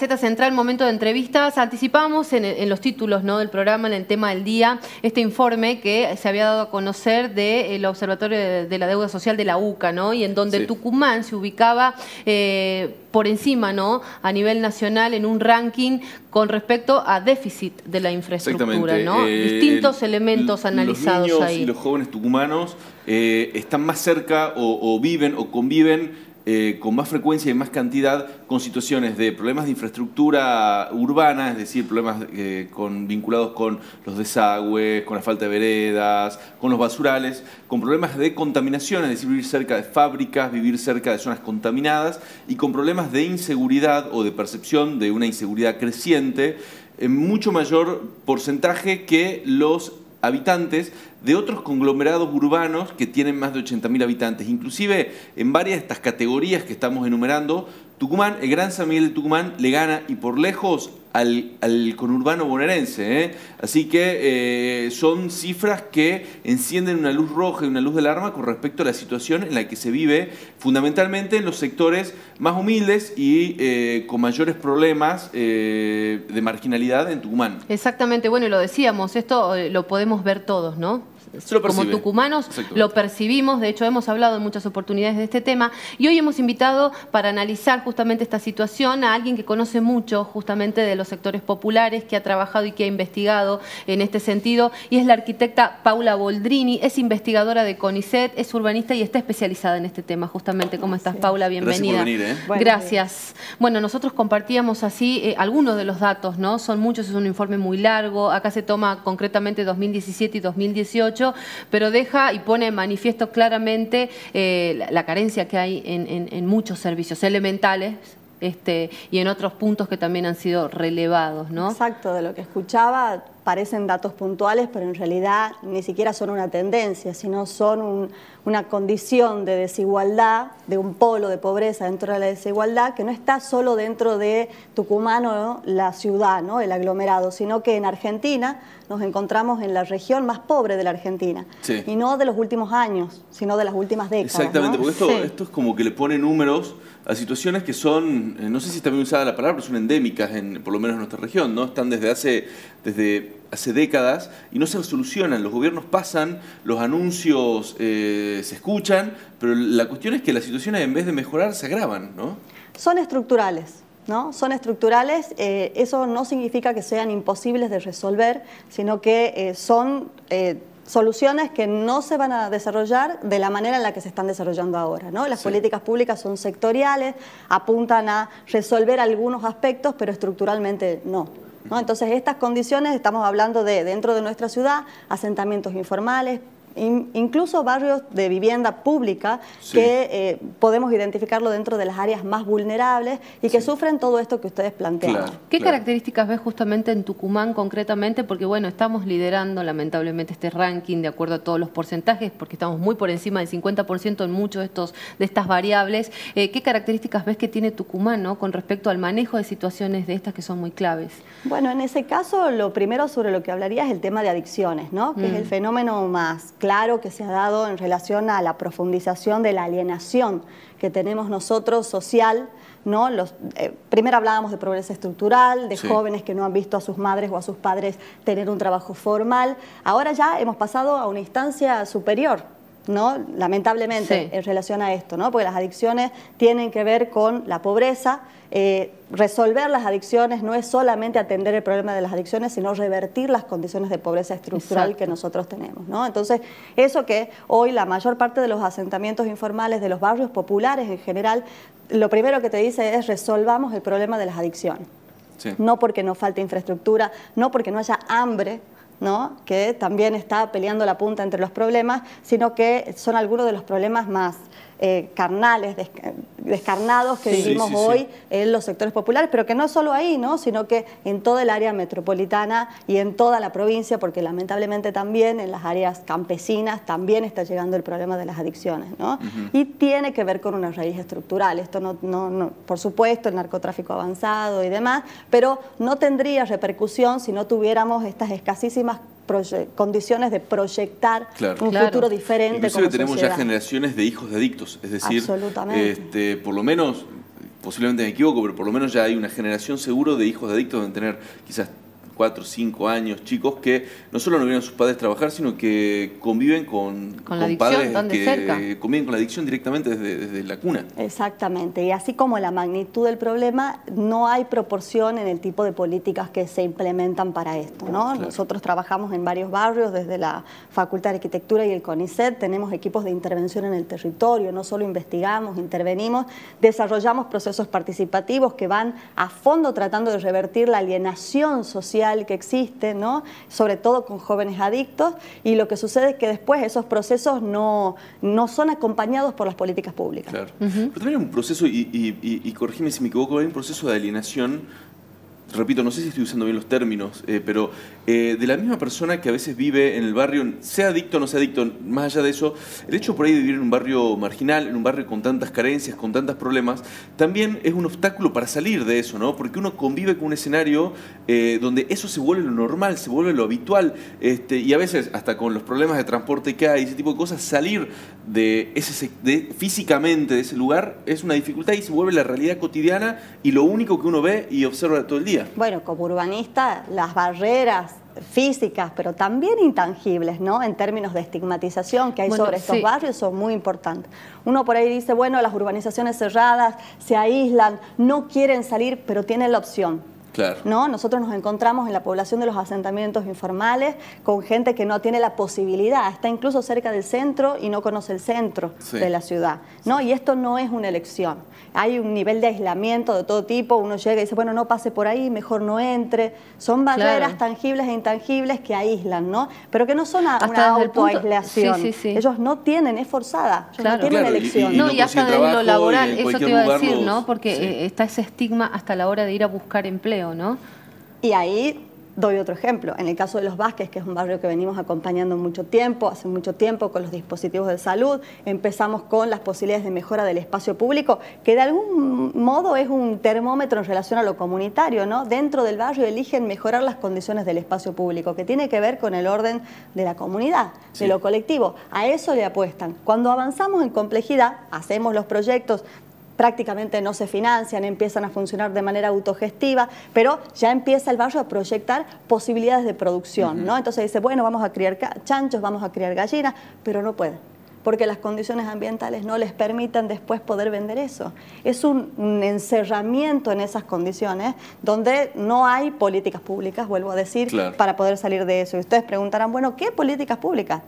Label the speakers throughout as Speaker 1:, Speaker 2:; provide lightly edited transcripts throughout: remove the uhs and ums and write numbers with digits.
Speaker 1: Gaceta Central, momento de entrevistas. Anticipábamos en los títulos, ¿no?, del programa, en el tema del día, este informe que se había dado a conocer del Observatorio de la Deuda Social de la UCA, ¿no?, y en donde Tucumán se ubicaba por encima, ¿no?, a nivel nacional en un ranking con respecto a déficit de la infraestructura, ¿no? Distintos elementos analizados
Speaker 2: los niños
Speaker 1: ahí.
Speaker 2: Y los jóvenes tucumanos están más cerca o viven o conviven con más frecuencia y más cantidad con situaciones de problemas de infraestructura urbana, es decir, problemas vinculados con los desagües, con la falta de veredas, con los basurales, con problemas de contaminación, es decir, vivir cerca de fábricas, vivir cerca de zonas contaminadas, y con problemas de inseguridad o de percepción de una inseguridad creciente en mucho mayor porcentaje que los habitantes de otros conglomerados urbanos que tienen más de 80.000 habitantes. Inclusive en varias de estas categorías que estamos enumerando, Tucumán, el Gran San Miguel de Tucumán le gana y por lejos al conurbano bonaerense, Así que son cifras que encienden una luz roja y una luz de alarma con respecto a la situación en la que se vive fundamentalmente en los sectores más humildes y con mayores problemas de marginalidad en Tucumán.
Speaker 1: Exactamente, bueno, y lo decíamos, esto lo podemos ver todos, ¿no? Como tucumanos lo percibimos, de hecho hemos hablado en muchas oportunidades de este tema, y hoy hemos invitado para analizar justamente esta situación a alguien que conoce mucho justamente de los sectores populares, que ha trabajado y que ha investigado en este sentido, y es la arquitecta Paula Boldrini, es investigadora de CONICET, es urbanista y está especializada en este tema justamente. ¿Cómo estás, Paula? Bienvenida.
Speaker 2: Gracias por venir.
Speaker 1: Gracias. Bueno, nosotros compartíamos así algunos de los datos, ¿no? Son muchos, es un informe muy largo, acá se toma concretamente 2017 y 2018, pero deja y pone en manifiesto claramente la carencia que hay en muchos servicios elementales y en otros puntos que también han sido relevados, ¿no?
Speaker 3: Exacto, de lo que escuchaba parecen datos puntuales, pero en realidad ni siquiera son una tendencia, sino son una condición de desigualdad, de un polo de pobreza dentro de la desigualdad, que no está solo dentro de Tucumán o la ciudad, ¿no?, el aglomerado, sino que en Argentina nos encontramos en la región más pobre de la Argentina. Sí. Y no de los últimos años, sino de las últimas décadas.
Speaker 2: Exactamente,
Speaker 3: ¿no?
Speaker 2: Porque esto es como que le pone números a situaciones que son, no sé si está bien usada la palabra, pero son endémicas, por lo menos en nuestra región, ¿no? Están desde hace décadas y no se solucionan. Los gobiernos pasan, los anuncios se escuchan, pero la cuestión es que las situaciones, en vez de mejorar, se agravan, ¿no?
Speaker 3: Son estructurales, ¿no? Son estructurales. Eso no significa que sean imposibles de resolver, sino que son soluciones que no se van a desarrollar de la manera en la que se están desarrollando ahora, ¿no? Las políticas públicas son sectoriales, apuntan a resolver algunos aspectos, pero estructuralmente no. ¿No? Entonces, estas condiciones, estamos hablando de dentro de nuestra ciudad, asentamientos informales, incluso barrios de vivienda pública que podemos identificarlo dentro de las áreas más vulnerables y que sufren todo esto que ustedes plantean.
Speaker 1: Claro, ¿qué características ves justamente en Tucumán concretamente? Porque bueno, estamos liderando lamentablemente este ranking de acuerdo a todos los porcentajes, porque estamos muy por encima del 50% en muchos de estas variables. ¿Qué características ves que tiene Tucumán, ¿no?, con respecto al manejo de situaciones de estas que son muy claves?
Speaker 3: Bueno, en ese caso, lo primero sobre lo que hablaría es el tema de adicciones, ¿no?, que es el fenómeno más claro que se ha dado en relación a la profundización de la alienación que tenemos nosotros social, ¿no? Primero hablábamos de pobreza estructural, de jóvenes que no han visto a sus madres o a sus padres tener un trabajo formal. Ahora ya hemos pasado a una instancia superior, ¿no?, lamentablemente, en relación a esto, ¿no?, porque las adicciones tienen que ver con la pobreza. Resolver las adicciones no es solamente atender el problema de las adicciones, sino revertir las condiciones de pobreza estructural que nosotros tenemos, ¿no? Entonces, eso que hoy la mayor parte de los asentamientos informales, de los barrios populares en general, lo primero que te dice es resolvamos el problema de las adicciones. No porque nos falte infraestructura, no porque no haya hambre, ¿no?, que también está peleando la punta entre los problemas, sino que son algunos de los problemas más carnales, descarnados que vivimos hoy en los sectores populares, pero que no solo ahí, ¿no?, sino que en toda el área metropolitana y en toda la provincia, porque lamentablemente también en las áreas campesinas también está llegando el problema de las adicciones, ¿no? Y tiene que ver con una raíz estructural. Esto no, por supuesto, el narcotráfico avanzado y demás, pero no tendría repercusión si no tuviéramos estas escasísimas condiciones de proyectar un futuro diferente.
Speaker 2: Inclusive tenemos ya generaciones de hijos de adictos, es decir, por lo menos posiblemente me equivoco, pero por lo menos ya hay una generación seguro de hijos de adictos, deben tener quizás 4 o 5 años, chicos que no solo no vieron a sus padres trabajar, sino que conviven con
Speaker 1: la adicción,
Speaker 2: padres que conviven con la adicción directamente desde la cuna.
Speaker 3: Exactamente, y así como la magnitud del problema, no hay proporción en el tipo de políticas que se implementan para esto, ¿no? Claro. Nosotros trabajamos en varios barrios, desde la Facultad de Arquitectura y el CONICET, tenemos equipos de intervención en el territorio, no solo investigamos, intervenimos, desarrollamos procesos participativos que van a fondo tratando de revertir la alienación social que existe, ¿no? Sobre todo con jóvenes adictos, y lo que sucede es que después esos procesos no son acompañados por las políticas públicas.
Speaker 2: Claro. Pero también hay un proceso, y corrígeme si me equivoco, hay un proceso de alienación. Repito, no sé si estoy usando bien los términos, pero de la misma persona que a veces vive en el barrio, sea adicto o no sea adicto, más allá de eso, el hecho por ahí de vivir en un barrio marginal, en un barrio con tantas carencias, con tantos problemas, también es un obstáculo para salir de eso, ¿no? Porque uno convive con un escenario donde eso se vuelve lo normal, se vuelve lo habitual, y a veces hasta con los problemas de transporte que hay, ese tipo de cosas, salir físicamente de ese lugar es una dificultad y se vuelve la realidad cotidiana y lo único que uno ve y observa todo el día.
Speaker 3: Bueno, como urbanista, las barreras físicas, pero también intangibles, ¿no? En términos de estigmatización que hay sobre estos barrios son muy importantes. Uno por ahí dice, bueno, las urbanizaciones cerradas se aíslan, no quieren salir, pero tienen la opción.
Speaker 2: Claro.
Speaker 3: ¿No? Nosotros nos encontramos en la población de los asentamientos informales con gente que no tiene la posibilidad, está incluso cerca del centro y no conoce el centro de la ciudad, ¿no? Y esto no es una elección. Hay un nivel de aislamiento de todo tipo, uno llega y dice, bueno, no pase por ahí, mejor no entre. Son barreras tangibles e intangibles que aíslan, ¿no? Pero que no son una autoaislación. Ellos no tienen, es forzada, ellos no tienen elección.
Speaker 1: Y hasta de lo laboral, eso te iba a decir, ¿no? Porque está ese estigma hasta la hora de ir a buscar empleo, ¿no?
Speaker 3: Y ahí doy otro ejemplo. En el caso de Los Vázquez, que es un barrio que venimos acompañando hace mucho tiempo con los dispositivos de salud, empezamos con las posibilidades de mejora del espacio público, que de algún modo es un termómetro en relación a lo comunitario, ¿no? Dentro del barrio eligen mejorar las condiciones del espacio público, que tiene que ver con el orden de la comunidad, de lo colectivo. A eso le apuestan. Cuando avanzamos en complejidad, hacemos los proyectos, prácticamente no se financian, empiezan a funcionar de manera autogestiva, pero ya empieza el barrio a proyectar posibilidades de producción, ¿no? Entonces dice, bueno, vamos a criar chanchos, vamos a criar gallinas, pero no pueden, porque las condiciones ambientales no les permitan después poder vender eso. Es un encerramiento en esas condiciones donde no hay políticas públicas, vuelvo a decir, para poder salir de eso. Y ustedes preguntarán, bueno, ¿qué políticas públicas?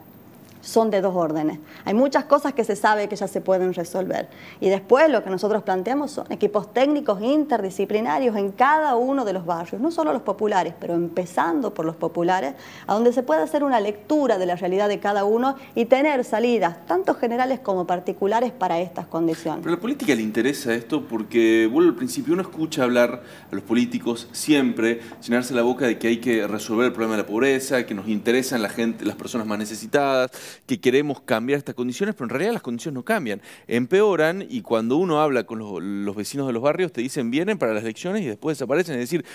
Speaker 3: Son de dos órdenes. Hay muchas cosas que se sabe que ya se pueden resolver. Y después lo que nosotros planteamos son equipos técnicos interdisciplinarios en cada uno de los barrios, no solo los populares, pero empezando por los populares, a donde se puede hacer una lectura de la realidad de cada uno y tener salidas, tanto generales como particulares, para estas condiciones.
Speaker 2: Pero a la política le interesa esto porque, vuelvo al principio, uno escucha hablar a los políticos siempre, llenarse la boca de que hay que resolver el problema de la pobreza, que nos interesan las personas más necesitadas, que queremos cambiar estas condiciones, pero en realidad las condiciones no cambian, empeoran, y cuando uno habla con los vecinos de los barrios te dicen vienen para las elecciones y después desaparecen. Es decir,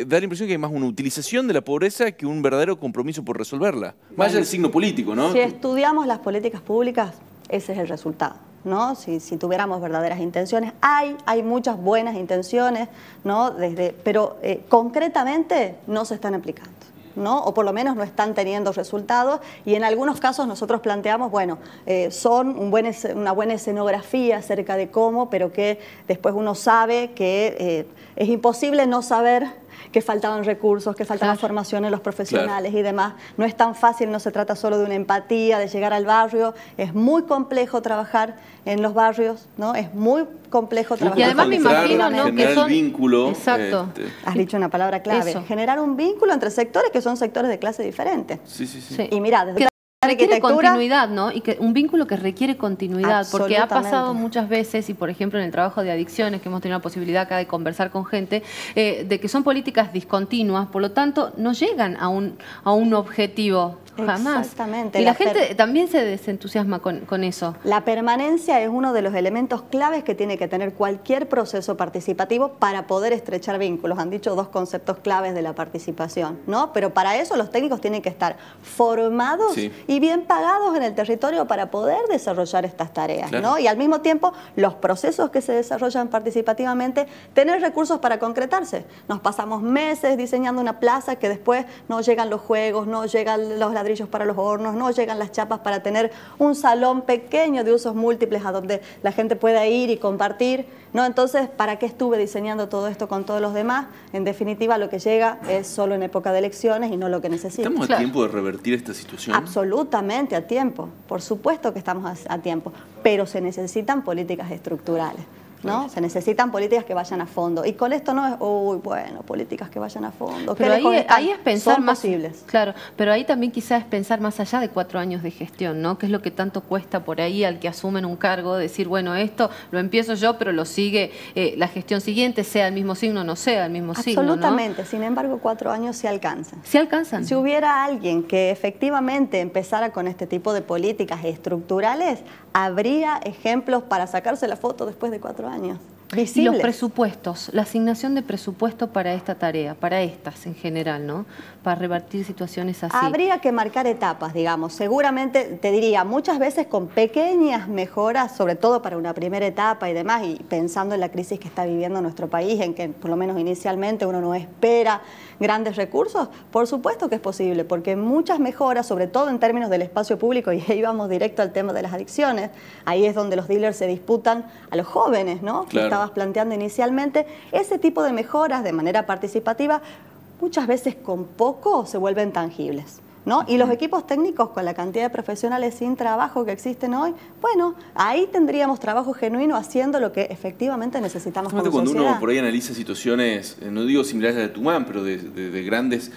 Speaker 2: da la impresión que hay más una utilización de la pobreza que un verdadero compromiso por resolverla. Más allá del signo político, ¿no?
Speaker 3: Si estudiamos las políticas públicas, ese es el resultado, ¿no? Si tuviéramos verdaderas intenciones, hay muchas buenas intenciones, ¿no? Pero concretamente no se están aplicando, ¿no? O por lo menos no están teniendo resultados, y en algunos casos nosotros planteamos, bueno, son una buena escenografía acerca de cómo, pero que después uno sabe que es imposible no saber que faltaban recursos, que faltaba formación en los profesionales y demás. No es tan fácil, no se trata solo de una empatía, de llegar al barrio. Es muy complejo trabajar en los barrios, ¿no? Es muy complejo trabajar.
Speaker 1: Y además me imagino, ¿no?
Speaker 2: Que son vínculo.
Speaker 1: Exacto.
Speaker 3: Has dicho una palabra clave. Eso. Generar un vínculo entre sectores que son sectores de clase diferentes.
Speaker 2: Sí.
Speaker 3: Y mira, desde
Speaker 1: requiere continuidad, ¿no? Y un vínculo que requiere continuidad, porque ha pasado muchas veces, y por ejemplo en el trabajo de adicciones, que hemos tenido la posibilidad acá de conversar con gente, de que son políticas discontinuas, por lo tanto no llegan a un objetivo. Jamás.
Speaker 3: Exactamente.
Speaker 1: Y la gente también se desentusiasma con eso.
Speaker 3: La permanencia es uno de los elementos claves que tiene que tener cualquier proceso participativo para poder estrechar vínculos. Han dicho dos conceptos claves de la participación, ¿no? Pero para eso los técnicos tienen que estar formados y bien pagados en el territorio para poder desarrollar estas tareas,
Speaker 2: claro,
Speaker 3: ¿no? Y al mismo tiempo, los procesos que se desarrollan participativamente, tener recursos para concretarse. Nos pasamos meses diseñando una plaza que después no llegan los juegos, no llegan los ladrillos para los hornos, no llegan las chapas para tener un salón pequeño de usos múltiples a donde la gente pueda ir y compartir, ¿no? Entonces, ¿para qué estuve diseñando todo esto con todos los demás? En definitiva, lo que llega es solo en época de elecciones y no lo que necesita.
Speaker 2: ¿Estamos a tiempo de revertir esta situación?
Speaker 3: Absolutamente a tiempo. Por supuesto que estamos a tiempo, pero se necesitan políticas estructurales, ¿no?
Speaker 2: Claro.
Speaker 3: Se necesitan políticas que vayan a fondo. Y con esto no es, uy, bueno, políticas que vayan a fondo.
Speaker 1: Pero ahí es pensar
Speaker 3: son
Speaker 1: más
Speaker 3: posibles.
Speaker 1: Claro, pero ahí también quizás es pensar más allá de 4 años de gestión, ¿no? Que es lo que tanto cuesta por ahí al que asumen un cargo, decir, bueno, esto lo empiezo yo, pero lo sigue la gestión siguiente, sea el mismo signo, no sea el mismo signo, ¿no?
Speaker 3: Absolutamente. Sin embargo, 4 años se alcanzan.
Speaker 1: ¿Se alcanzan?
Speaker 3: Si hubiera alguien que efectivamente empezara con este tipo de políticas estructurales, habría ejemplos para sacarse la foto después de 4 años. Visibles.
Speaker 1: Y los presupuestos, la asignación de presupuesto para esta tarea, para estas en general, ¿no? Para revertir situaciones así.
Speaker 3: Habría que marcar etapas, digamos. Seguramente, te diría, muchas veces con pequeñas mejoras, sobre todo para una primera etapa y demás, y pensando en la crisis que está viviendo nuestro país, en que por lo menos inicialmente uno no espera grandes recursos, por supuesto que es posible, porque muchas mejoras, sobre todo en términos del espacio público, y ahí vamos directo al tema de las adicciones, ahí es donde los dealers se disputan a los jóvenes, ¿no?
Speaker 2: Claro.
Speaker 3: Estabas planteando inicialmente, ese tipo de mejoras de manera participativa muchas veces con poco se vuelven tangibles, ¿no? Y los equipos técnicos con la cantidad de profesionales sin trabajo que existen hoy, bueno, ahí tendríamos trabajo genuino haciendo lo que efectivamente necesitamos como
Speaker 2: cuando
Speaker 3: sociedad.
Speaker 2: uno por ahí analiza situaciones, no digo similares a la de Tucumán, pero de grandes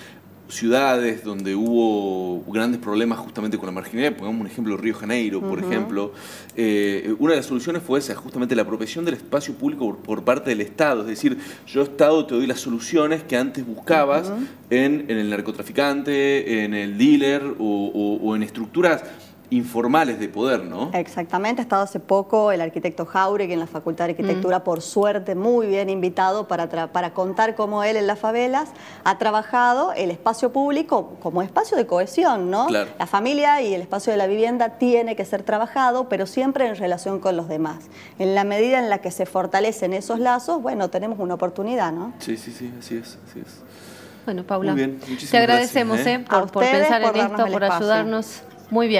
Speaker 2: ciudades donde hubo grandes problemas justamente con la marginalidad, pongamos un ejemplo, Río de Janeiro, por ejemplo, una de las soluciones fue esa, justamente la apropiación del espacio público por parte del Estado, es decir, yo Estado te doy las soluciones que antes buscabas en el narcotraficante, en el dealer o en estructuras informales de poder, ¿no?
Speaker 3: Exactamente, ha estado hace poco el arquitecto Jauregui en la Facultad de Arquitectura, por suerte muy bien invitado para contar cómo él en las favelas ha trabajado el espacio público como espacio de cohesión, ¿no?
Speaker 2: Claro.
Speaker 3: La familia y el espacio de la vivienda tiene que ser trabajado, pero siempre en relación con los demás. En la medida en la que se fortalecen esos lazos, bueno, tenemos una oportunidad, ¿no?
Speaker 2: Sí, sí, sí, así es, así es.
Speaker 1: Bueno, Paula,
Speaker 2: muy bien, muchísimas
Speaker 1: te agradecemos
Speaker 2: gracias,
Speaker 1: por pensar en esto,
Speaker 3: darnos el
Speaker 1: por
Speaker 3: espacio.
Speaker 1: ayudarnos. Muy bien.